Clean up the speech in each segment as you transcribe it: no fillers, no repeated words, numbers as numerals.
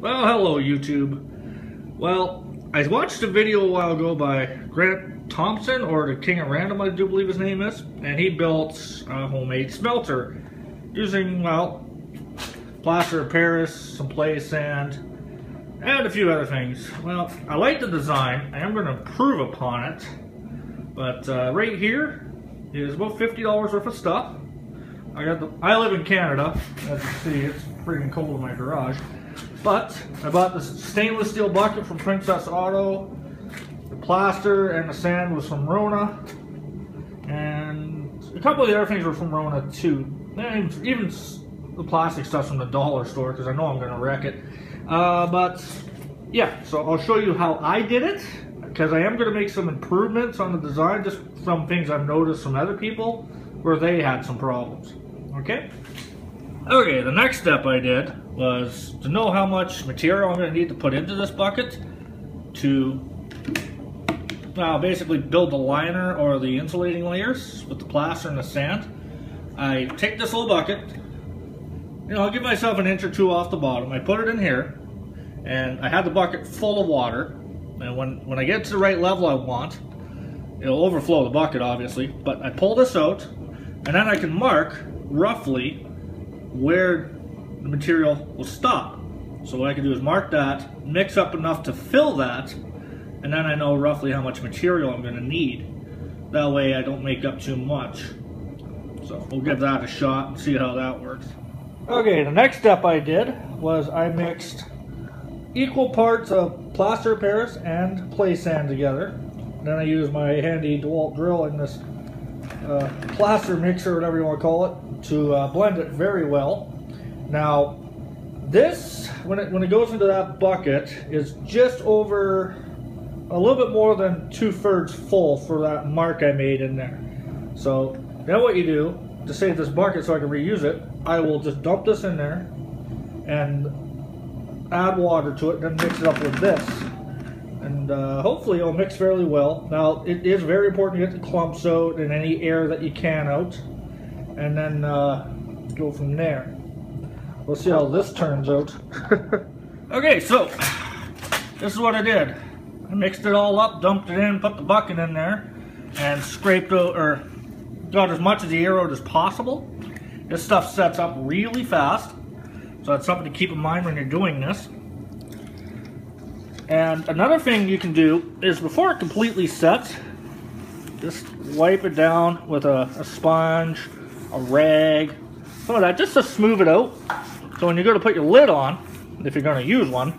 Well, hello YouTube. Well, I watched a video a while ago by Grant Thompson, or the King of Random, I do believe his name is, and he built a homemade smelter using, well, plaster of Paris, some play sand, and a few other things. Well, I like the design. I am going to improve upon it, but right here is about $50 worth of stuff. I live in Canada. As you see, it's freaking cold in my garage. But I bought this stainless steel bucket from Princess Auto. The plaster and the sand was from Rona, and a couple of the other things were from Rona too. And even the plastic stuff's from the dollar store because I know I'm going to wreck it. But yeah, so I'll show you how I did it, because I am going to make some improvements on the design, just some things I've noticed from other people where they had some problems. Okay? Okay, the next step I did was to know how much material I'm going to need to put into this bucket to basically build the liner or the insulating layers with the plaster and the sand. I take this little bucket, I'll give myself an inch or two off the bottom. I put it in here, and I have the bucket full of water, and when I get to the right level I want, it'll overflow the bucket obviously, but I pull this out, and then I can mark roughly where the material will stop. So what I can do is mark that, mix up enough to fill that, and then I know roughly how much material I'm going to need. That way I don't make up too much. So we'll give that a shot and see how that works. Okay, the next step I did was I mixed equal parts of plaster of Paris and play sand together. Then I used my handy DeWalt drill in this plaster mixer, whatever you want to call it, to blend it very well. Now, this, when it goes into that bucket, is just over a little bit more than 2/3 full for that mark I made in there. So now what you do to save this bucket so I can reuse it, I will just dump this in there and add water to it, then mix it up with this. And hopefully it'll mix fairly well. Now, it is very important to get the clumps out and any air that you can out, and then go from there. We'll see how this turns out. Okay, so this is what I did. I mixed it all up, dumped it in, put the bucket in there, and scraped out, or got as much of the air out as possible. This stuff sets up really fast, so that's something to keep in mind when you're doing this. And another thing you can do is, before it completely sets, just wipe it down with a sponge, a rag, some of that, just to smooth it out. So when you go to put your lid on, if you're going to use one,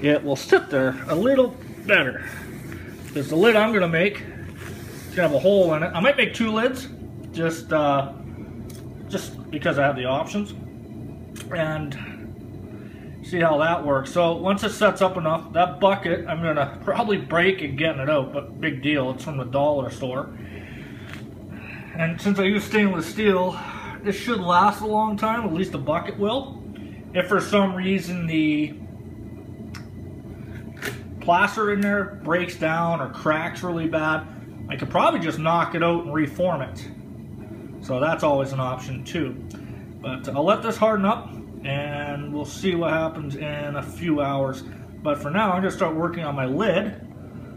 it will sit there a little better. Because the lid I'm going to make is going to have a hole in it. I might make 2 lids, just because I have the options. And see how that works. So once it sets up enough, that bucket, I'm going to probably break it getting it out, but big deal, it's from the dollar store. And since I use stainless steel, this should last a long time, at least the bucket will. If for some reason the plaster in there breaks down or cracks really bad, I could probably just knock it out and reform it. So that's always an option too. But I'll let this harden up, and we'll see what happens in a few hours. But for now, I'm going to start working on my lid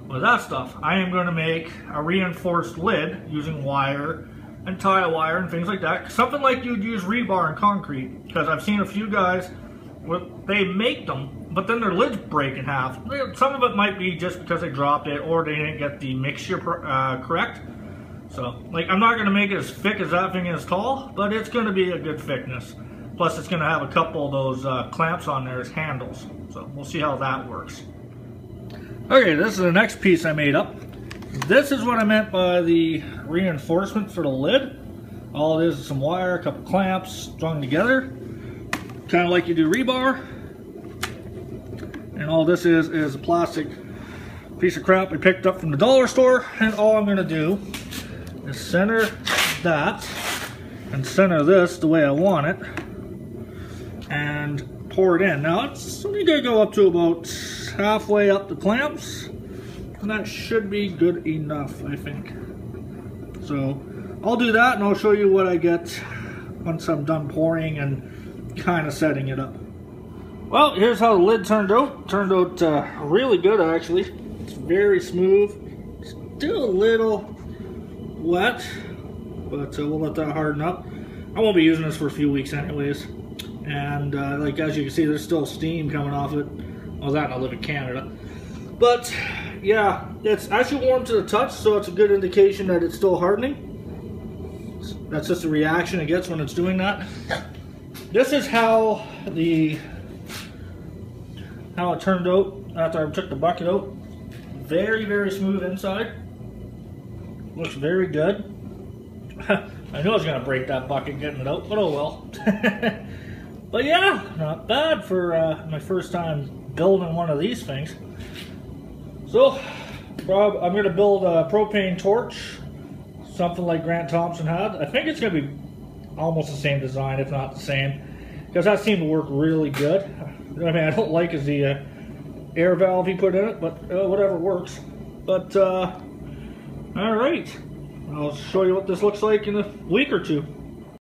with that stuff. I am going to make a reinforced lid using wire and tie wire and things like that. Something like you'd use rebar in concrete, because I've seen a few guys, they make them, but then their lids break in half. Some of it might be just because they dropped it or they didn't get the mixture correct. So, like, I'm not going to make it as thick as that thing is tall, but it's going to be a good thickness. Plus, it's going to have a couple of those clamps on there as handles. So, we'll see how that works. Okay, this is the next piece I made up. This is what I meant by the reinforcement for the lid. All it is some wire, a couple clamps strung together, kind of like you do rebar. And all this is a plastic piece of crap I picked up from the dollar store. And all I'm going to do is center that and center this the way I want it, and pour it in. Now it's only going to go up to about halfway up the clamps, and that should be good enough, I think. So I'll do that, and I'll show you what I get once I'm done pouring and kind of setting it up. Well, here's how the lid turned out. Turned out really good, actually. It's very smooth. Still a little wet, but we'll let that harden up. I won't be using this for a few weeks anyways. And like as you can see, there's still steam coming off it. Well, that and I live in Canada. But yeah, it's actually warm to the touch, so it's a good indication that it's still hardening. That's just the reaction it gets when it's doing that. This is how it turned out after I took the bucket out. Very, very smooth inside. Looks very good. I knew I was going to break that bucket getting it out, but oh well. But yeah, not bad for my first time building one of these things. So, I'm going to build a propane torch, something like Grant Thompson had. I think it's going to be almost the same design, if not the same, because that seemed to work really good. I mean, I don't like is the air valve he put in it, but whatever works. But, alright. I'll show you what this looks like in a week or two.